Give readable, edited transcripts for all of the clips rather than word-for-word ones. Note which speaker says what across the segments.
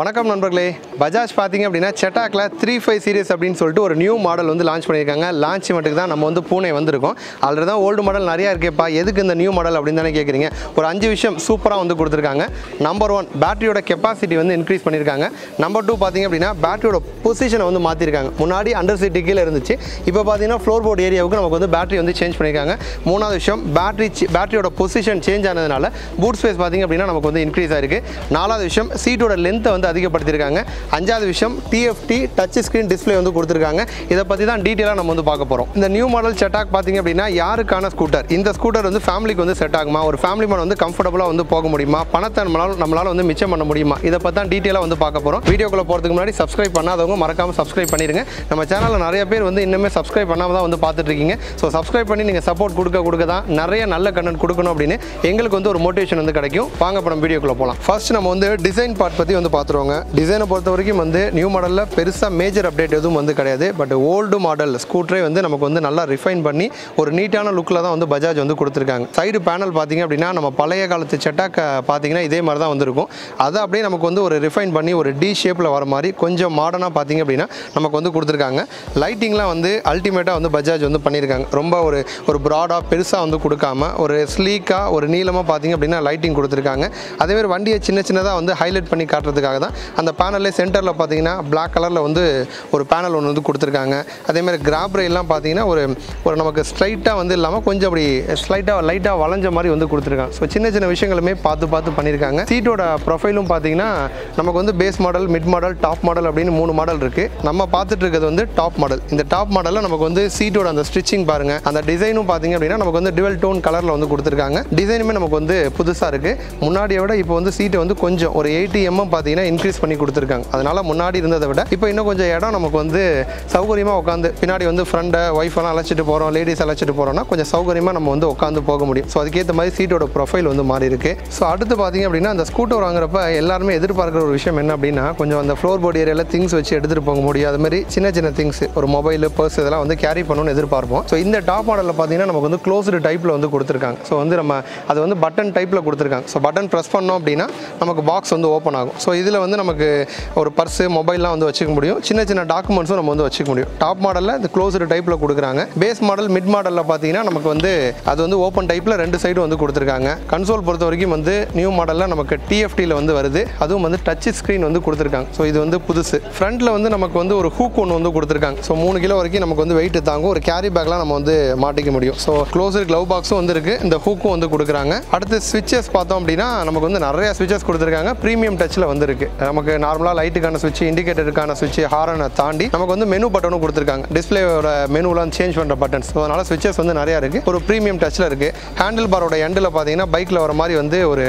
Speaker 1: வணக்கம் நண்பர்களே, பஜாஜ் பார்த்தீங்க அப்படின்னா செட்டாக்ல 35 சீரிஸ் அப்படின்னு சொல்லிட்டு ஒரு நியூ மாடல் வந்து லான்ச் பண்ணியிருக்காங்க. லான்ச் இவெண்ட்டுக்கு தான் நம்ம வந்து பூனே வந்திருக்கோம். ஆல்ரெடி தான் ஓல்டு மாடல் நிறையா இருக்கேப்பா, எதுக்கு இந்த நியூ மாடல் அப்படின்னு தானே கேட்குறீங்க. ஒரு 5 விஷயம் சூப்பராக வந்து கொடுத்துருக்காங்க. நம்பர் 1, பேட்டரியோட கெப்பாசிட்டி வந்து இன்க்ரீஸ் பண்ணியிருக்காங்க. நம்பர் 2 பார்த்தீங்க அப்படின்னா பேட்டரியோட பொசிஷனை வந்து மாற்றிருக்காங்க. முன்னாடி அண்டர் சீட்டு கீழே இருந்துச்சு, இப்போ பார்த்தீங்கன்னா ஃப்ளோர் போர்ட் ஏரியாவுக்கு நமக்கு வந்து பேட்டரி வந்து சேஞ்ச் பண்ணியிருக்காங்க. மூணாவது விஷயம், பேட்டரியோட பொசிஷன் சேஞ்ச் ஆனதுனால பூட் ஸ்பேஸ் பார்த்தீங்க அப்படின்னா நமக்கு வந்து இன்க்ரீஸ் ஆயிருக்கு. நாலாவது விஷயம், சீட்டோட லென்த்தை வந்து அதிகப்படுத்தியிருக்காங்க. அஞ்சாவது விஷயம், TFT டச் ஸ்க்ரீன் டிஸ்பிளே வந்து கொடுத்துருக்காங்க. இதை பற்றி தான் டீட்டெயிலாக நம்ம வந்து பார்க்க போகிறோம். இந்த நியூ மாடல் செட்டாக் பார்த்தீங்க அப்படின்னா யாருக்கான ஸ்கூட்டர், இந்த ஸ்கூட்டர் வந்து ஃபேமிலிக்கு வந்து செட் ஆகுமா, ஒரு ஃபேமிலி மேன் வந்து கம்ஃபர்டபுளாக வந்து போக முடியுமா, பணத்தை நம்மளால் வந்து மிச்சம் பண்ண முடியுமா, இதை பற்றி தான் டீட்டெயிலாக வந்து பார்க்க போகிறோம். வீடியோக்குள்ளே போகிறதுக்கு முன்னாடி சப்ஸ்கிரைப் பண்ணாதவங்க மறக்காமல் சப்ஸ்கிரைப் பண்ணிடுங்க. நம்ம சேனலில் நிறைய பேர் வந்து இன்னுமே சப்ஸ்கிரைப் பண்ணாமல் தான் வந்து பார்த்துட்டு இருக்கீங்க. ஸோ சப்ஸ்கிரைப் பண்ணி நீங்கள் சப்போர்ட் கொடுக்க தான் நிறைய நல்ல கண்டென்ட் கொடுக்கணும் அப்படின்னு எங்களுக்கு வந்து ஒரு மோட்டிவேஷன் வந்து கிடைக்கும். வாங்க இப்போ நம்ம வீடியோக்குள்ளே போகலாம். ஃபர்ஸ்ட் நம்ம வந்து டிசைன் பார்ட் பற்றி வந்து பார்த்துருவாங்க. டிசைனை பொறுத்த வரைக்கும் வந்து நியூ மாடலில் பெருசாக மேஜர் அப்டேட் எதுவும் வந்து கிடையாது. பட் ஓல்டு மாடல் ஸ்கூட்டரே வந்து நமக்கு வந்து நல்லா ரிஃபைன் பண்ணி ஒரு நீட்டான லுக்கில் தான் வந்து பஜாஜ் வந்து கொடுத்துருக்காங்க. சைடு பேனல் பார்த்தீங்க அப்படின்னா நம்ம பழைய காலத்து செட்டாக் பார்த்தீங்கன்னா இதே மாதிரி தான் வந்துருக்கும். அதை அப்படியே நமக்கு வந்து ஒரு ரிஃபைன் பண்ணி ஒரு டி ஷேப்பில் வர மாதிரி கொஞ்சம் மாடர்னாக பார்த்தீங்க அப்படின்னா நமக்கு வந்து கொடுத்துருக்காங்க. லைட்டிங்லாம் வந்து அல்டிமேட்டாக வந்து பஜாஜ் வந்து பண்ணியிருக்காங்க. ரொம்ப ஒரு ப்ராடாக பெருசாக வந்து கொடுக்காம ஒரு ஸ்லீக்காக ஒரு நீளமாக பார்த்தீங்க அப்படின்னா லைட்டிங் கொடுத்துருக்காங்க. அதேமாதிரி வண்டியை சின்னதாக வந்து ஹைலைட் பண்ணி காட்டுறதுக்காக தான் அந்த பேனல்லே சென்டரில் பார்த்தீங்கன்னா பிளாக் கலரில் வந்து ஒரு பேனல் ஒன்று வந்து கொடுத்துருக்காங்க. அதேமாதிரி கிராப் ரயிலாம் பார்த்தீங்கன்னா ஒரு நமக்கு ஸ்ட்ரைட்டாக வந்து இல்லாமல் கொஞ்சம் அப்படி லைட்டாக வளைஞ்ச மாதிரி வந்து கொடுத்துருக்காங்க. ஸோ சின்ன விஷயங்களுமே பார்த்து பண்ணியிருக்காங்க. சீட்டோட ப்ரொஃபைலும் பார்த்தீங்கன்னா நமக்கு வந்து base model, mid model, top model அப்படின்னு 3 மாடல் இருக்குது. நம்ம பார்த்துட்டு இருக்கிறது வந்து டாப் மாடல். இந்த டாப் மாடலில் நமக்கு வந்து சீட்டோட அந்த ஸ்டிச்சிங் பாருங்கள், அந்த டிசைனும் பார்த்தீங்க அப்படின்னா நமக்கு வந்து டுவெல் டோன் கலரில் வந்து கொடுத்துருக்காங்க. டிசைனுமே நமக்கு வந்து புதுசாக இருக்குது. முன்னாடியை விட இப்போ வந்து சீட்டை வந்து கொஞ்சம் ஒரு 80 mm பார்த்தீங்கன்னா இன்க்ரீஸ் பண்ணி கொடுத்துருக்காங்க. அதனால் முன்னாடி இருந்ததை விட இப்போ இன்னும் கொஞ்சம் இடம் நமக்கு வந்து சௌகரியமாக உட்காந்து பின்னாடி வந்து ஃப்ரெண்டை ஒய்ஃபெல்லாம் அழைச்சிட்டு போகிறோம், லேடிஸ் அழைச்சிட்டு போகிறோம்னா கொஞ்சம் சௌகரியமாக நம்ம வந்து உட்காந்து போக முடியும். ஸோ அதுக்கேற்ற மாதிரி சீட்டோட ப்ரொஃபைல் வந்து மாறி இருக்குது. ஸோ அடுத்து பார்த்தீங்க அப்படின்னா அந்த ஸ்கூட்டர் வாங்குறப்ப எல்லாருமே எதிர்பார்க்குற ஒரு விஷயம் என்ன அப்படின்னா கொஞ்சம் அந்த ஃப்ளோர் போர்டு ஏரியாவில் திங்ஸ் வச்சு எடுத்துகிட்டு போக முடியும். அதுமாதிரி சின்ன திங்ஸ் ஒரு மொபைல், பர்ஸ் இதெல்லாம் வந்து கேரி பண்ணணும்னு எதிர்பார்ப்போம். ஸோ இந்த டாப் மாடலில் பார்த்தீங்கன்னா நமக்கு வந்து க்ளோஸ்டு டைப்பில் வந்து கொடுத்துருக்காங்க. ஸோ வந்து நம்ம அது வந்து பட்டன் டைப்பில் கொடுத்துருக்காங்க. ஸோ பட்டன் ப்ரெஸ் பண்ணோம் அப்படின்னா நமக்கு பாக்ஸ் வந்து ஓப்பன் ஆகும். ஸோ இதில் வந்து நமக்கு ஒரு பர்ஸு, மொபைல்லாம் வந்து வச்சுக்க முடியும். சின்ன டாக்குமெண்ட்ஸும் நம்ம வந்து வச்சுக்க முடியும். டாப் மாடலில் இந்த க்ளோஸ்டு டைப்பில் கொடுக்குறாங்க. பேஸ் மாடல், மிட் மாடலில் பார்த்தீங்கன்னா நமக்கு வந்து அது வந்து ஓப்பன் டைப்பில் 2 சைடும் வந்து கொடுத்துருக்காங்க. கன்சோல் பொறுத்த வரைக்கும் வந்து நியூ மாடலில் நமக்கு TFTயில் வந்து வருது. அதுவும் வந்து டச் ஸ்க்ரீன் வந்து கொடுத்துருக்காங்க. ஸோ இது வந்து புதுசு. ஃப்ரண்ட்டில் வந்து நமக்கு வந்து ஒரு ஹூக் ஒன்று வந்து கொடுத்துருக்காங்க. ஸோ 3 கிலோ வரைக்கும் நமக்கு வந்து வெயிட் தாங்கும். ஒரு கேரி பேக்லாம் நம்ம வந்து மாட்டிக்க முடியும். ஸோ க்ளோஸ்டு க்ளவ் பாக்ஸும் வந்து இருக்குது. இந்த ஹூக்கும் வந்து கொடுக்குறாங்க. அடுத்து ஸ்விட்சஸ் பார்த்தோம் அப்படின்னா நமக்கு வந்து நிறைய ஸ்விட்சஸ் கொடுத்துருக்காங்க. ப்ரீமியம் டச்சில் வந்து இருக்குது. நமக்கு நார்மலாக லைட்டுக்கான ஸ்விட்ச், இண்டிகேட்டருக்கான ஸ்விட்ச், ஹாரனை தாண்டி நமக்கு வந்து மெனு பட்டனும் கொடுத்துருக்காங்க. டிஸ்பிளேயோட மெனுலாம் சேஞ்ச் பண்ணுற பட்டன்ஸ். ஸோ அதனால் ஸ்விட்சஸ் வந்து நிறையா இருக்குது. ஒரு ப்ரீமியம் டச்சில் இருக்குது. ஹேண்டில் பாரோட எண்டில் பார்த்தீங்கன்னா பைக்கில் வர மாதிரி வந்து ஒரு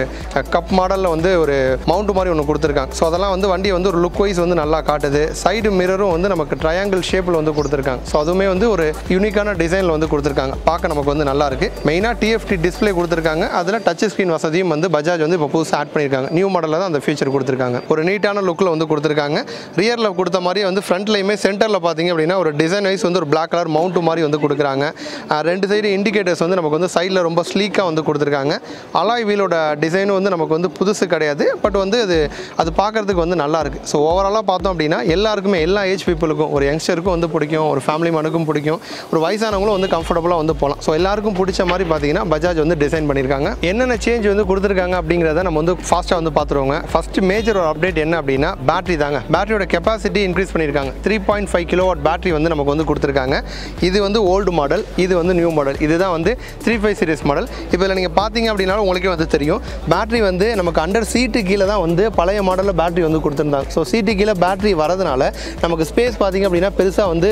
Speaker 1: கப் மாடலில் வந்து ஒரு மவுண்ட் மாதிரி ஒன்று கொடுத்துருக்காங்க. ஸோ அதெல்லாம் வந்து வண்டியை வந்து ஒரு லுக் வைஸ் வந்து நல்லா காட்டுது. சைடு மிரரும் வந்து நமக்கு ட்ரையாங்கிள் ஷேப்பில் வந்து கொடுத்துருக்காங்க. ஸோ அதுவுமே வந்து ஒரு யூனிக்கான டிசைனில் வந்து கொடுத்துருக்காங்க. பார்க்க நமக்கு வந்து நல்லா இருக்குது. மெயினாக TFT டிஸ்பிளே கொடுத்துருக்காங்க. அதில் டச் ஸ்க்ரீன் வசதியும் வந்து பஜாஜ் வந்து இப்போ புதுசாக ஆட் பண்ணியிருக்காங்க. நியூ மாடலில் தான் அந்த ஃபீச்சர் கொடுத்துருக்காங்க. ஒரு நீட்டான லுக்கில் வந்து கொடுத்துருக்காங்க. ரியரில் கொடுத்த மாதிரி வந்து ஃப்ரண்ட்லையுமே சென்டரில் பார்த்தீங்க அப்படின்னா ஒரு டிசைன் வைஸ் வந்து ஒரு பிளாக் கலர் மவுண்ட் மாதிரி வந்து கொடுக்குறாங்க. 2 சைடு இண்டிகேட்டர்ஸ் வந்து நமக்கு வந்து சைடில் ரொம்ப ஸ்லீக்காக வந்து கொடுத்துருக்காங்க. அலாய் வீலோட டிசைனும் வந்து நமக்கு வந்து புதுசு கிடையாது. பட் வந்து அது பார்க்குறதுக்கு வந்து நல்லா இருக்குது. ஸோ ஓவராலாக பார்த்தோம் அப்படின்னா எல்லாருக்குமே, எல்லா ஏஜ் பீப்புளுக்கும், ஒரு யங்ஸ்டருக்கும் வந்து பிடிக்கும், ஒரு ஃபேமிலி மேனுக்கும் பிடிக்கும், ஒரு வயசானவங்களும் வந்து கம்ஃபர்டபுளாக வந்து போகலாம். ஸோ எல்லாருக்கும் பிடிச்ச மாதிரி பார்த்தீங்கன்னா பஜாஜ் வந்து டிசைன் பண்ணியிருக்காங்க. என்னென்ன சேஞ்ச் வந்து கொடுத்துருக்காங்க அப்படிங்கிறத நம்ம வந்து ஃபாஸ்ட்டாக வந்து பார்த்துருவோங்க. ஃபஸ்ட்டு மேஜர் ஒரு அப்டேட் என்ன அப்படின்னா பேட்டரி தாங்க. பேட்டரியோட கெப்பாசிட்டி இன்க்ரீஸ் பண்ணியிருக்காங்க. 3.5 kW பேட்டரி வந்து நமக்கு வந்து கொடுத்துருக்காங்க. இது வந்து ஓல்டு மாடல், இது வந்து நியூ மாடல். இதுதான் வந்து 35 சீரிஸ் மாடல். இப்போ இதில் நீங்கள் பார்த்தீங்க அப்படின்னாலும் உங்களுக்கே வந்து தெரியும், பேட்டரி வந்து நமக்கு அண்டர் சீட்டு கீழே தான் வந்து பழைய மாடலில் பேட்டரி வந்து கொடுத்துருந்தாங்க. ஸோ சீட்டு கீழே பேட்டரி வரதுனால நமக்கு ஸ்பேஸ் பார்த்தீங்க அப்படின்னா பெருசாக வந்து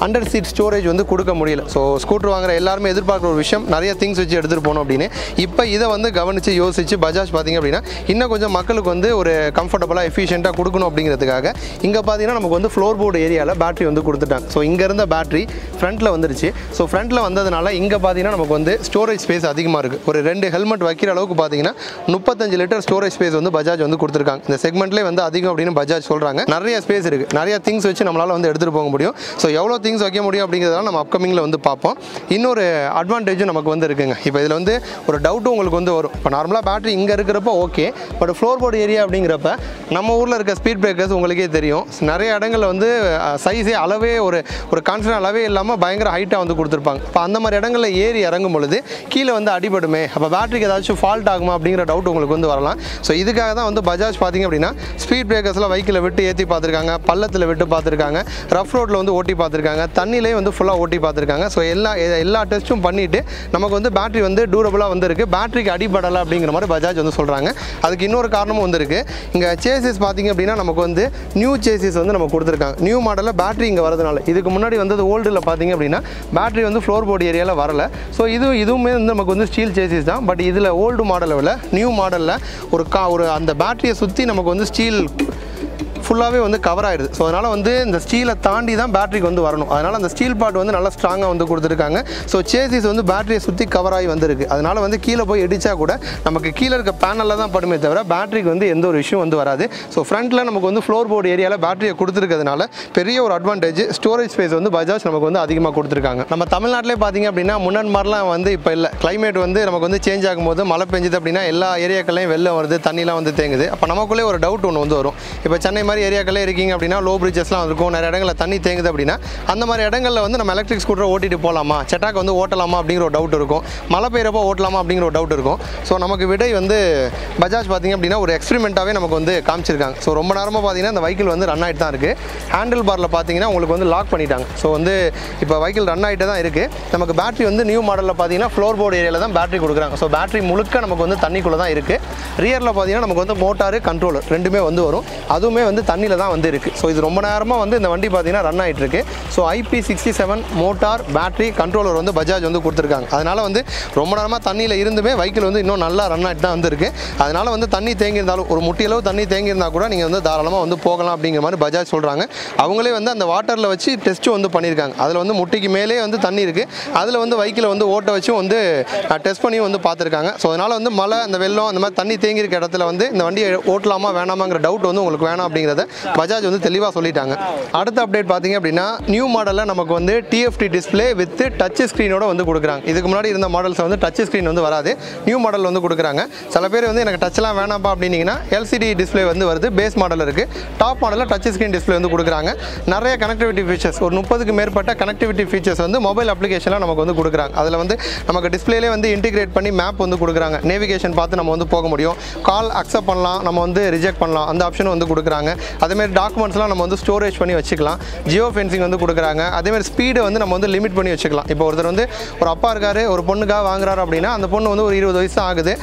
Speaker 1: அண்டர் சீட் ஸ்டோரேஜ் வந்து கொடுக்க முடியல. ஸோ ஸ்கூட்டர் வாங்குற எல்லாருமே எதிர்பார்க்குற ஒரு விஷயம் நிறைய திங்ஸ் வச்சு எடுத்துகிட்டு போகணும் அப்படின்னு. இப்போ இதை வந்து கவனித்து யோசித்து பஜாஜ் பார்த்தீங்க அப்படின்னா இன்னும் கொஞ்சம் மக்களுக்கு வந்து ஒரு கம்ஃபர்டபுளாக எஃபிஷியண்ட்டாக கொடுக்கணும் அப்படிங்கிறதுக்காக இங்கே பார்த்தீங்கன்னா நமக்கு வந்து ஃப்ளோர் போர்டு ஏரியாவில் பேட்டரி வந்து கொடுத்துட்டாங்க. ஸோ இங்கே இருந்த பேட்டரி ஃப்ரண்ட்டில் வந்துருச்சு. ஸோ ஃப்ரண்ட்டில் வந்ததுனால இங்கே பார்த்தீங்கன்னா நமக்கு வந்து ஸ்டோரேஜ் ஸ்பேஸ் அதிகமாக இருக்குது. ஒரு 2 ஹெல்மெட் வைக்கிற அளவுக்கு பார்த்தீங்கன்னா 35 லிட்டர் ஸ்டோரேஜ் ஸ்பேஸ் வந்து பஜாஜ் வந்து கொடுத்துருக்காங்க. இந்த செக்மெண்ட்லேயே வந்து அதிகம் அப்படின்னு பஜாஜ் சொல்கிறாங்க. நிறைய ஸ்பேஸ் இருக்குது. நிறைய திங்ஸ் வச்சு நம்மளால் வந்து எடுத்துகிட்டு போக முடியும். ஸோ எவ்வளோ திங்ஸ் வைக்க முடியும் அப்படிங்கிறதெல்லாம் நம்ம அப்கமிங்கில் வந்து பார்ப்போம். இன்னொரு அட்வான்டேஜும் நமக்கு வந்து இருக்குங்க. இப்போ இதில் வந்து ஒரு டவுட்டும் உங்களுக்கு வந்து வரும். இப்போ நார்மலாக பேட்டரி இங்கே இருக்கிறப்ப okay, but floor board area அப்படிங்கிறப்ப நம்ம ஊரில் இருக்க ஸ்பீட் பிரேக்கர்ஸ் உங்களுக்கே தெரியும், நிறைய இடங்களில் வந்து சைஸே அளவே ஒரு கான்ஃபிடன்ட் அளவே இல்லாமல் பயங்கர ஹைட்டாக வந்து கொடுத்துருப்பாங்க. இப்போ அந்த மாதிரி இடங்களில் ஏறி இறங்கும் பொழுது கீழே வந்து அடிபடுமே, அப்போ பேட்டரிக்கு ஏதாச்சும் ஃபால்ட் ஆகுமா அப்படிங்கிற டவுட் உங்களுக்கு வந்து வரலாம். ஸோ இதுக்காக தான் வந்து பஜாஜ் பார்த்திங்க அப்படின்னா ஸ்பீட் பிரேக்கர்ஸ்லாம் வைக்கில் விட்டு ஏற்றி பார்த்துருக்காங்க, பள்ளத்தில் விட்டு பார்த்துருக்காங்க, ரஃப் ரோட்டில் வந்து ஓட்டி பார்த்துருக்காங்க, தண்ணியிலே வந்து ஃபுல்லாக ஓட்டி பார்த்துருக்காங்க. ஸோ எல்லா டெஸ்ட்டும் பண்ணிவிட்டு நமக்கு வந்து பேட்டரி வந்து டூரபுளாக வந்து இருக்குது, பேட்டரிக்கு அடிபடலை அப்படிங்கிற மாதிரி பஜாஜ் வந்து சொல்கிறாங்க. அதுக்கு இன்னொரு காரணமும் வந்து இருக்குது. இங்கே சேசிஸ் பார்த்திங்க அப்படின்னா நமக்கு வந்து நியூ சேசிஸ் வந்து நம்ம கொடுத்துருக்காங்க. நியூ மாடலில் பேட்டரி இங்கே வரதுனால, இதுக்கு முன்னாடி வந்து ஓல்டில் பார்த்திங்க அப்படின்னா பேட்டரி வந்து ஃப்ளோர் போர்டு ஏரியாவில் வரலை. ஸோ இதுவுமே வந்து நமக்கு வந்து ஸ்டீல் சேசிஸ் தான். பட் இதில் ஓல்டு மாடலை விட நியூ மாடலில் ஒரு அந்த பேட்டரியை சுற்றி நமக்கு வந்து ஸ்டீல் ஃபுல்லாகவே வந்து கவர் ஆகிடுது. ஸோ அதனால் வந்து இந்த ஸ்டீலை தாண்டி தான் பேட்டரிக்கு வந்து வரணும். அதனால் அந்த ஸ்டீல் பார்ட் வந்து நல்லா ஸ்ட்ராங்காக வந்து கொடுத்துருக்காங்க. ஸோ சேசிஸ் வந்து பேட்டரியை சுற்றி கவர் ஆகி வந்திருக்கு. அதனால் வந்து கீழே போய் இடித்தா கூட நமக்கு கீழே இருக்க பேனலில் தான் படுமே தவிர பேட்டரிக்கு வந்து எந்த ஒரு இஷ்யூ வந்து வராது. ஸோ ஃப்ரண்ட்டில் நமக்கு வந்து ஃப்ளோர் போர்டு ஏரியாவில் பேட்டரியை கொடுத்துருக்கிறதுனால பெரிய ஒரு அட்வான்டேஜ். ஸ்டோரேஜ் ஸ்பேஸ் வந்து பஜாஜ் நமக்கு வந்து அதிகமாக கொடுத்துருக்காங்க. நம்ம தமிழ்நாட்டிலே பார்த்திங்க அப்படின்னா முன்னாடி மாதிரிலாம் வந்து இப்போ இல்லை. கிளைமேட் வந்து நமக்கு வந்து சேஞ்ச் ஆகும்போது மழை பெஞ்சுது அப்படின்னா எல்லா ஏரியாக்கள்லையும் வெள்ளம் வருது, தண்ணிலாம் வந்து தேங்குது. அப்போ நமக்குள்ளே ஒரு டவுட் ஒன்று வந்து வரும். இப்போ சென்னை மாதிரி ஏரியாக்களே இருக்கீங்க அப்படின்னா லோ பிரிட்ஜஸ்லாம் இருக்கும், நிறைய இடங்களில் தண்ணி தேங்குது அப்படின்னா அந்த மாதிரி இடங்களில் வந்து நம்ம எலக்ட்ரிக் ஸ்கூட்டரை ஓட்டிட்டு போகலாமா, செட்டாக்கு வந்து ஓட்டலாமா அப்படிங்கிற ஒரு டவுட் இருக்கும். மழை பெய்யறப்போ ஓட்டலாமா அப்படிங்கிற ஒரு டவுட் இருக்கும். ஸோ நமக்கு விடை வந்து பஜாஜ் பார்த்திங்க அப்படின்னா ஒரு எக்ஸ்பெரிமெண்ட்டாகவே நமக்கு வந்து காமிச்சிருக்காங்க. ஸோ ரொம்ப நேரமாக பார்த்திங்கன்னா அந்த வெஹிக்கிள் வந்து ரன் ஆகிட்டு தான் இருக்குது. ஹேண்டில் பாரில் பார்த்திங்கன்னா உங்களுக்கு வந்து லாக் பண்ணிட்டாங்க. ஸோ வந்து இப்போ வெஹிக்கிள் ரன் ஆகிட்டு தான் இருக்குது. நமக்கு பேட்டரி வந்து நியூ மாடலில் பார்த்திங்கன்னா ஃப்ளோர் போர்டு ஏரியாவில் தான் பேட்டரி கொடுக்குறாங்க. ஸோ பேட்டரி முழுக்க நமக்கு வந்து தண்ணிக்குள்ளே தான் இருக்குது. ரியரில் பார்த்திங்கன்னா நமக்கு வந்து மோட்டாரு கண்ட்ரோலர் ரெண்டுமே வந்து வரும். அதுவுமே வந்து தண்ணியில் தான் வந்து இருக்குது. ஸோ இது ரொம்ப நேரமாக வந்து இந்த வண்டி பார்த்திங்கன்னா ரன் ஆகிட்டு இருக்குது. So IP67 motor battery controller வந்து பஜாஜ் வந்து கொடுத்துருக்காங்க. அதனால் வந்து ரொம்ப நேரமாக தண்ணியில் இருந்துமே வெஹிக்கிள் வந்து இன்னும் நல்லா ரன் ஆகிட்டு தான் வந்து இருக்குது. அதனால் வந்து தண்ணி தேங்கியிருந்தாலும் ஒரு முட்டியளவு தண்ணி தேங்கியிருந்தால் கூட நீங்கள் வந்து தாராளமாக வந்து போகலாம் அப்படிங்கிற மாதிரி பஜாஜ் சொல்கிறாங்க. அவங்களே வந்து அந்த வாட்டரில் வச்சு டெஸ்ட்டும் வந்து பண்ணியிருக்காங்க. அதில் வந்து முட்டிக்கு மேலே வந்து தண்ணி இருக்குது. அதில் வந்து வெஹிக்கிளை வந்து ஓட்ட வச்சும் வந்து டெஸ்ட் பண்ணியும் வந்து பார்த்துருக்காங்க. ஸோ அதனால் வந்து மழை அந்த வெள்ளம் அந்த மாதிரி தண்ணி தேங்கியிருக்க இடத்துல வந்து இந்த வண்டியை ஓட்டலாமா வேணாமாங்கிற டவுட் வந்து உங்களுக்கு வேணாம் அப்படிங்கிறத பஜாஜ் வந்து தெளிவாக சொல்லிட்டாங்க. அடுத்த அப்டேட் பார்த்திங்க அப்படின்னா நியூ மாடலில் நமக்கு வந்து TFT டிஸ்பிளே வித் டச் ஸ்க்ரீனோட வந்து கொடுக்குறாங்க. இதுக்கு முன்னாடி இருந்த மாடல்ஸ் வந்து டச் ஸ்க்ரீன் வந்து வராது, நியூ மாடல் வந்து கொடுக்குறாங்க. சில பேர் வந்து எனக்கு டச்லாம் வேணாம்ப்பா அப்படின்னீங்கன்னா LCD டிஸ்பிளே வந்து வருது, பேஸ் மாடல் இருக்குது. டாப் மாடலில் டச் ஸ்க்ரீன் டிஸ்பிளே வந்து கொடுக்குறாங்க. நிறைய கனெக்டிவிட்டி ஃபீச்சர்ஸ், ஒரு 30க்கு மேற்பட்ட கனெக்டிவிட்டி ஃபீச்சர்ஸ் வந்து மொபைல் அப்ளிகேஷனில் நமக்கு வந்து கொடுக்குறாங்க. அதில் வந்து நமக்கு டிஸ்பிளேலே வந்து இன்டிகிரேட் பண்ணி மேப் வந்து கொடுக்குறாங்க. நேவிகேஷன் பார்த்து நம்ம வந்து போக முடியும், கால் அக்செப்ட் பண்ணலாம், நம்ம வந்து ரிஜெக்ட் பண்ணலாம், அந்த ஆப்ஷனும் வந்து கொடுக்குறாங்க. அதேமாதிரி டாக்குமெண்ட்ஸ்லாம் நம்ம வந்து ஸ்டோரேஜ் பண்ணி வச்சுக்கலாம். ஜியோ ஃபென்சிங் வந்து கொடுக்குறாங்க. அதேமாதிரி ஸ்பீடை வந்து நம்ம வந்து லிமிட் பண்ணி வச்சுக்கலாம். இப்போ ஒருத்தர் வந்து ஒரு அப்பா இருக்காரு, ஒரு பொண்ணுக்காக வாங்குறாரு அப்படின்னா அந்த பொண்ணு வந்து ஒரு 20 வயசு ஆகுது,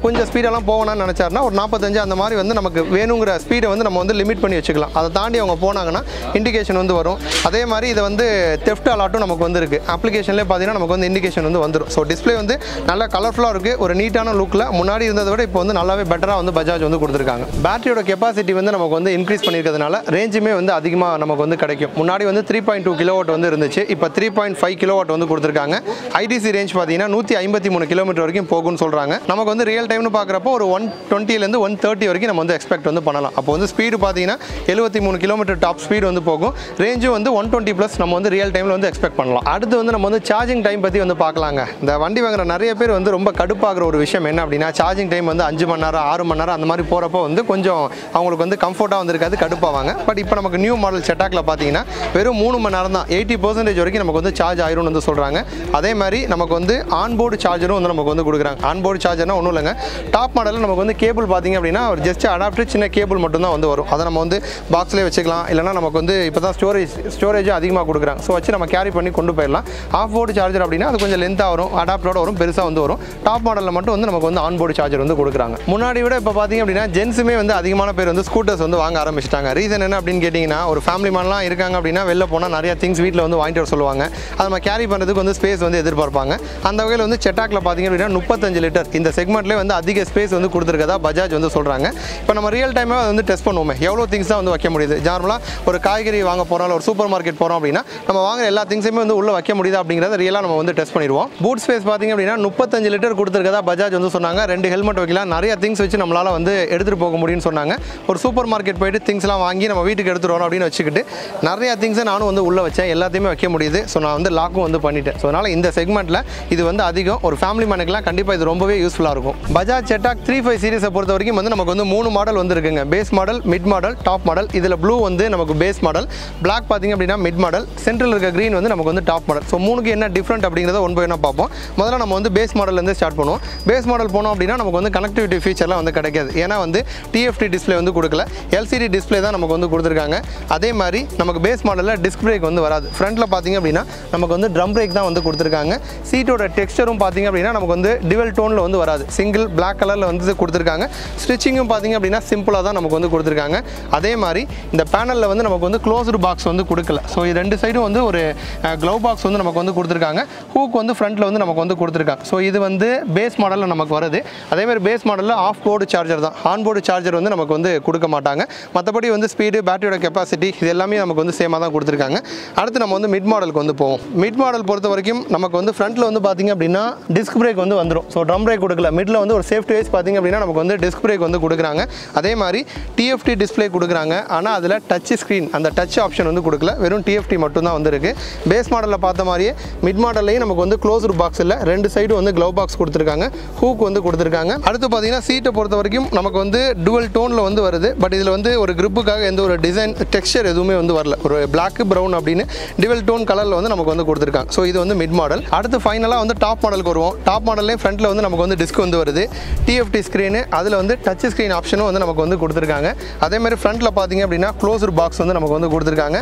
Speaker 1: கொஞ்சம் ஸ்பீடெல்லாம் போகணும்னு நினச்சாருன்னா ஒரு 45 அந்த மாதிரி வந்து நமக்கு வேணுங்கிற ஸ்பீடை வந்து நம்ம வந்து லிமிட் பண்ணி வச்சுக்கலாம். அதை தாண்டி அவங்க போனாங்கன்னா இண்டிகேஷன் வந்து வரும். அதே மாதிரி இதை வந்து தெஃப்ட் அலாட்டும் நமக்கு வந்து இருக்குது. அப்ளிகேஷன்லேயே பார்த்தீங்கன்னா நமக்கு வந்து இண்டிகேஷன் வந்து வந்துடும். ஸோ டிஸ்பிளே வந்து நல்லா கலர்ஃபுல்லாக இருக்குது. ஒரு நீட்டான லுக்கில் முன்னாடி இருந்ததை விட இப்போ வந்து நல்லாவே பெட்டராக வந்து பஜாஜ் வந்து கொடுத்துருக்காங்க. பேட்டரியோட கெப்பாசிட்டி வந்து நமக்கு வந்து இன்க்ரீஸ் பண்ணியிருக்கிறதுனால ரேஞ்சுமே வந்து அதிகமாக நமக்கு வந்து கிடைக்கும். முன்னாடி வந்து 3.2 கிலோவாட் வந்து இருந்துச்சு, இப்போ 3.5 கிலோவாட் வந்து கொடுத்துருக்காங்க. IDC ரேஞ்ச் பார்த்தீங்கன்னா 153 கிலோமீட்டர் வரைக்கும் போகும்னு சொல்கிறாங்க. நமக்கு வந்து ரியல் டைம்னு பார்க்குறப்போ ஒரு 120லேருந்து 130 வரைக்கும் நம்ம வந்து எக்ஸ்பெக்ட் வந்து பண்ணலாம். அப்போ வந்து ஸ்பீடு பார்த்தீங்கன்னா 73 கிலோமீட்டர் டாப் ஸ்பீடு வந்து போகும். ரேஞ்சும் வந்து 120+ நம்ம வந்து ரியல் டைமில் வந்து எக்ஸ்பெக்ட் பண்ணலாம். அடுத்து வந்து நம்ம வந்து சார்ஜிங் டைம் பற்றி வந்து பார்க்கலாங்க. இந்த வண்டி வாங்குற நிறைய பேர் வந்து ரொம்ப கடுப்பாகிற ஒரு விஷயம் என்ன அப்படின்னா, சார்ஜிங் டைம் வந்து 5 மணி நேரம் 6 மணி நேரம் அந்த மாதிரி போகிறப்போ வந்து கொஞ்சம் அவங்களுக்கு வந்து கம்ஃபர்ட்டாக வந்து இருக்காது, கடுப்பாவாங்க. பட் இப்போ நமக்கு நியூ மாடல் செட்டாக்கில் பார்த்தீங்கன்னா வெறும் 3 மணி நேரம் தான் 80% வரைக்கும் நமக்கு வந்து சார்ஜ் ஆயிரும்னு வந்து சொல்கிறாங்க. அதே மாதிரி நமக்கு வந்து ஆன்போர்டு சார்ஜரும் வந்து நமக்கு வந்து கொடுக்குறாங்க. ஆன்போர்டு சார்ஜர்னா ஒன்றும் இல்லைங்க, டாப் மாடலில் நமக்கு வந்து கேபிள் பார்த்தீங்க அப்படின்னா ஒரு ஜஸ்ட் அடாப்டர் சின்ன கேபிள் மட்டும்தான் வந்து வரும். அதை நம்ம வந்து பாக்ஸ்லேயே வச்சுக்கலாம். இல்லைனா நமக்கு வந்து இப்போ தான் ஸ்டோரேஜும் அதிகமாக கொடுக்குறாங்க. ஸோ வச்சு நம்ம கேரி பண்ணி கொண்டு போயிடலாம். ஆஃப் போர்டு சார்ஜர் அப்படின்னா அது கொஞ்சம் லென்த்தாக வரும், அடாப்டரோட வரும், பெருசாக வந்து வரும். டாப் மாடலில் மட்டும் வந்து நமக்கு வந்து ஆன்போர்டு சார்ஜர் வந்து கொடுக்குறாங்க. முன்னாடி விட இப்போ பார்த்தீங்க அப்படின்னா ஜென்ஸுமே வந்து அதிகமான பேர் வந்து ஸ்கூட்டர்ஸ் வந்து வாங்க ஆரம்பிச்சிட்டாங்க. ரீசன் என்ன அப்படின்னு கேட்டிங்கன்னா, ஒரு ஃபேமிலி மேன்லாம் இருக்காங்க அப்படின்னா வெளில போனால் நிறைய திங்ஸ் வீட்டில் வந்து வாங்கிட்டு வர சொல்லுவாங்க. அதை நம்ம கேரி பண்ணுறதுக்கு வந்து ஸ்பேஸ் வந்து எதிர்பார்ப்பாங்க. அந்த வகையில் வந்து செட்டாக்கில் பார்த்தீங்க அப்படின்னா 35 லிட்டர் இந்த செக்மெண்ட்லேயே வந்து அதிக ஸ்பேஸ் வந்து கொடுத்துருக்கதா பஜாஜ் வந்து சொல்கிறாங்க. இப்போ நம்ம ரியல் டைமாக வந்து டெஸ்ட் பண்ணுவோமே எவ்வளோ திங்ஸ் தான் வந்து வைக்க முடியுது. நார்மலாக ஒரு காய்கறி வாங்க போகிறோம், ஒரு சூப்பர் மார்க்கெட் போகிறோம் அப்படின்னா நம்ம வாங்குற எல்லா திங்ஸுமே வந்து உள்ளே வைக்க முடியுது அப்படிங்கிறத ரியலாக நம்ம வந்து டெஸ்ட் பண்ணிடுவோம். பூட் ஸ்பேஸ் பார்த்தீங்க அப்படின்னா 35 லிட்டர் கொடுத்துருக்கதா பஜாஜ் வந்து சொன்னாங்க. 2 ஹெல்மெட் வைக்கலாம், நிறைய திங்ஸ் வச்சு நம்மளால் வந்து எடுத்துகிட்டு போக முடியும்னு சொன்னாங்க. ஒரு சூப்பர் மார்க்கெட் போயிட்டு திங்ஸ்லாம் வாங்கி நம்ம வீட்டுக்கு எடுத்துட்டு வரோம் அப்படின்னு வச்சுக்கிட்டு நிறைய திங்ஸை நானும் வந்து உள்ளே வச்சேன், எல்லாத்தையுமே வைக்க முடியுது. ஸோ நான் வந்து லாக்கும் வந்து பண்ணிட்டேன். ஸோ அதனால் இந்த செக்மெண்ட்டில் இது வந்து அதிகம் ஒரு ஃபேமிலி மேனுக்குலாம் கண்டிப்பாக இது ரொம்பவே யூஸ்ஃபுல்லாக இருக்கும். பஜாஜ் செட்டாக் 35 சீரிஸை பொறுத்த வரைக்கும் வந்து நமக்கு வந்து 3 மாடல் வந்து இருக்குங்க. Base model, mid model, top model. இதில் ப்ளூ வந்து நமக்கு பேஸ் மாடல், பிளாக் பார்த்திங்க அப்படின்னா மிட் மாடல், சென்ட்ரல் இருக்க க்ரீன் வந்து நமக்கு வந்து டாப் மாடல். ஸோ 3க்கு என்ன டிஃப்ரெண்ட் அப்படிங்கிறத ஒன் பை ஒன்னாக பார்ப்போம். முதல்ல நம்ம வந்து பேஸ் மாடல்லேருந்து ஸ்டார்ட் பண்ணுவோம். பேஸ் மாடல் போனோம் அப்படின்னா நமக்கு வந்து கனெக்டிவிட்டி ஃபீச்சர்லாம் வந்து கிடைக்காது. ஏன்னா வந்து TFT டிஸ்பிளே வந்து கொடுக்கல, LCD டிஸ்பிளே தான் நமக்கு வந்து கொடுத்துருக்காங்க. அதே மாதிரி நமக்கு பேஸ் மாடலில் டிஸ்க் பிரேக் வந்து வராது. ஃப்ரண்ட்டில் பார்த்திங்க அப்படின்னா நமக்கு வந்து ட்ரம் பிரேக் தான் வந்து கொடுத்துருக்காங்க. சீட்டோட டெக்ஸ்டரும் பார்த்திங்க அப்படின்னா நமக்கு வந்து டிவல் டோனில் வந்து வராது, சிங்கிள் பிளாக் கலரில் வந்து கொடுத்துருக்காங்க. ஸ்டிச்சிங்கும் பார்த்திங்க அப்படின்னா சிம்பிளாக தான் நமக்கு வந்து கொடுத்துருக்காங்க. அதே மாதிரி இந்த பேனலில் வந்து நமக்கு வந்து க்ளோஸ்டு பாக்ஸ் வந்து கொடுக்கல. ஸோ இது 2 சைடும் வந்து ஒரு க்ளவ் பாக்ஸ் வந்து நமக்கு வந்து கொடுத்துருக்காங்க. ஹூக் வந்து ஃப்ரண்ட்டில் வந்து நமக்கு வந்து கொடுத்துருக்காங்க. ஸோ இது வந்து பேஸ் மாடலில் நமக்கு வருது. அதேமாதிரி பேஸ் மாடலில் ஆஃப் போர்டு சார்ஜர் தான், ஆன் போர்டு சார்ஜர் வந்து நமக்கு வந்து கொடுக்க மாட்டாங்க. மற்றபடி வந்து ஸ்பீடு, பேட்டரியோட கெப்பாசிட்டி இது எல்லாமே நமக்கு வந்து சேமாக தான் கொடுத்துருக்காங்க. அடுத்து நம்ம வந்து மிட் மாடலுக்கு வந்து போவோம். மிட் மாடல் பொறுத்த வரைக்கும் நமக்கு வந்து ஃப்ரண்ட்டில் வந்து பார்த்திங்க அப்படின்னா டிஸ்க் பிரேக் வந்து வந்துடும். ஸோ ட்ரம் பிரேக் கொடுக்கல. மிடில் வந்து ஒரு சேஃப்டி வைஸ் பார்த்திங்க அப்படின்னா நமக்கு வந்து டிஸ்க் பிரேக் வந்து கொடுக்குறாங்க. அதே மாதிரி TFT டிஸ்பிளே கொடுக்குறாங்க. ஆனால் அதில் டச் ஸ்க்ரீன், அந்த டச் ஆப்ஷன் வந்து கொடுக்கல, வெறும் TFT மட்டும் தான் வந்து இருக்குது. பேஸ் மாடலில் பார்த்த மாதிரியே மிட் மாடல்லையும் நமக்கு வந்து க்ளோஸ்டு பாக்ஸ் இல்லை, 2 சைடும் வந்து க்ளவ் பாக்ஸ் கொடுத்துருக்காங்க, ஹூக் வந்து கொடுத்துருக்காங்க. அடுத்து பார்த்திங்கன்னா சீட்டை பொறுத்த வரைக்கும் நமக்கு வந்து டுவல் டோனில் வந்து வருது. பட் இதில் வந்து ஒரு கிரிப்புக்காக எந்த ஒரு டிசைன் டெக்ஸ்சர் எதுவுமே வந்து வரல. ஒரு பிளாக் ப்ரௌன் அப்படின்னு டிவல் டோன் கலரில் வந்து நமக்கு வந்து கொடுத்துருக்காங்க. ஸோ இது வந்து மிட் மாடல். அடுத்து ஃபைனலாக வந்து டாப் மாடலுக்கு வருவோம். டாப் மாடல்லே ஃப்ரண்ட்டில் வந்து நமக்கு வந்து டிஸ்க் வந்து வருது, TFT ஸ்க்ரீனு, அதில் வந்து டச் ஸ்க்ரீன் ஆப்ஷனும் வந்து நமக்கு வந்து கொடுத்துருக்காங்க. அதேமாதிரி ஃப்ரண்ட்டில் பார்த்திங்க அப்படின்னா க்ளோஸ்டு பாக்ஸ் வந்து நமக்கு வந்து கொடுத்துருக்காங்க.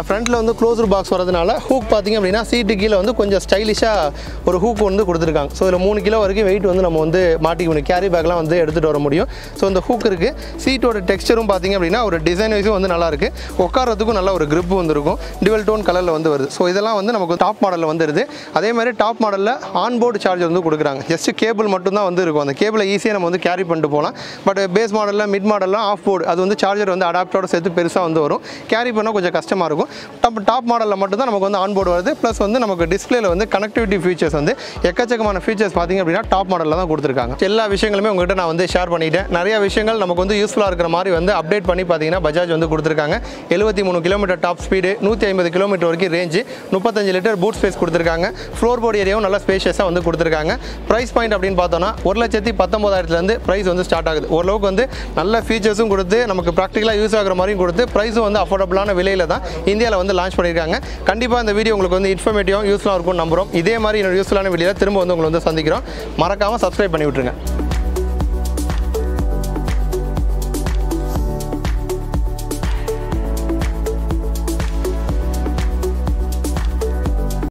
Speaker 1: ஃப்ரண்ட்டில் வந்து க்ளோஸ்டு பாக்ஸ் வரதுனால ஹூக் பார்த்திங்க அப்படின்னா சீட்டு கீழே வந்து கொஞ்சம் ஸ்டைலிஷாக ஒரு ஹூக் வந்து கொடுத்துருக்காங்க. ஸோ இதில் 3 கிலோ வரைக்கும் வெயிட் வந்து நம்ம வந்து மாட்டிக்க முடியும், கேரி பேக்லாம் வந்து எடுத்துகிட்டு வர முடியும். ஸோ இந்த ஹூக் இருக்குது. சீட்டோட டெக்ஸ்டரும் பார்த்திங்க அப்படின்னா ஒரு டிசைன் வைஸும் வந்து நல்லாயிருக்கு, உட்காரத்துக்கும் நல்ல ஒரு grip வந்து இருக்கும், டிவல் டோன் கலரில் வந்து வருது. ஸோ இதெல்லாம் வந்து நமக்கு டாப் மாடலில் வந்துடுது. அதே மாதிரி டாப் மாடலில் ஆன் போர்டு சார்ஜர் வந்து கொடுக்குறாங்க. ஜஸ்ட் கேபிள் மட்டும் தான் வந்து இருக்கும். அந்த கேபிளை ஈஸியாக நம்ம வந்து கேரி பண்ணிட்டு போகலாம். பட் பேஸ் மாடலில், மிட் மாடலில் ஆஃப் போர்டு, அது வந்து சார்ஜர் வந்து அடாப்டரோட சேர்த்து பெருசாக வந்து வரும், கேரி பண்ணால் கொஞ்சம் கஷ்டமாக இருக்கும். டாப் மாடலில் மட்டும் தான் நமக்கு வந்து ஆன் போர்டு வருது. ப்ளஸ் வந்து நமக்கு டிஸ்பிளேல வந்து கனெக்டிவிட்டி ஃபீச்சர்ஸ் வந்து எக்கச்சக்கமான ஃபீச்சர்ஸ் பார்த்திங்க அப்படின்னா டாப் மாடலில் தான் கொடுத்துருக்காங்க. எல்லா விஷயங்களுமே உங்கள்கிட்ட நான் வந்து ஷேர் பண்ணிட்டேன். நிறைய விஷயங்கள் நமக்கு வந்து யூஸ்ஃபுல்லாக இருக்கிற மாதிரி வந்து அப்டேட் பண்ணி பார்த்தீங்கன்னா பஜாஜ் வந்து கொடுத்துருக்காங்க. 73 கிலோமீட்டர் டாப் ஸ்பீடு, 150 கிலோமீட்டர் வரைக்கும் ரேஞ்சு, 35 லிட்டர் பூட் ஸ்பேஸ் கொடுத்துருக்காங்க. ஃப்ளோர் போர்டு ஏரியாவும் நல்லா ஸ்பேஷியஸாக வந்து கொடுத்துருக்காங்க. ப்ரைஸ் பாயிண்ட் அப்படின்னு பார்த்தோன்னா 1,19,000 ப்ரைஸ் வந்து ஸ்டார்ட் ஆகுது. ஓரளவுக்கு வந்து நல்ல ஃபீச்சர்ஸும் கொடுத்து நமக்கு ப்ராக்டிக்கலாக யூஸ் ஆகிற மாதிரியும் கொடுத்து ப்ரைஸும் வந்து அஃபோர்டபுளான விலையில் தான் இந்தியாவில் வந்து லான்ச் பண்ணியிருக்காங்க. கண்டிப்பாக இந்த வீடியோ உங்களுக்கு வந்து இன்ஃபர்மேட்டிவாக யூஸ்ஃபுல்லாக இருக்கும்னு நம்புகிறோம். இதே மாதிரி இன்னொரு யூஸ்ஃபுல்லான வீடியோவில் திரும்ப வந்து உங்களை வந்து சந்திக்கிறோம். மறக்காமல் சப்ஸ்கிரைப் பண்ணி விட்டுருங்க.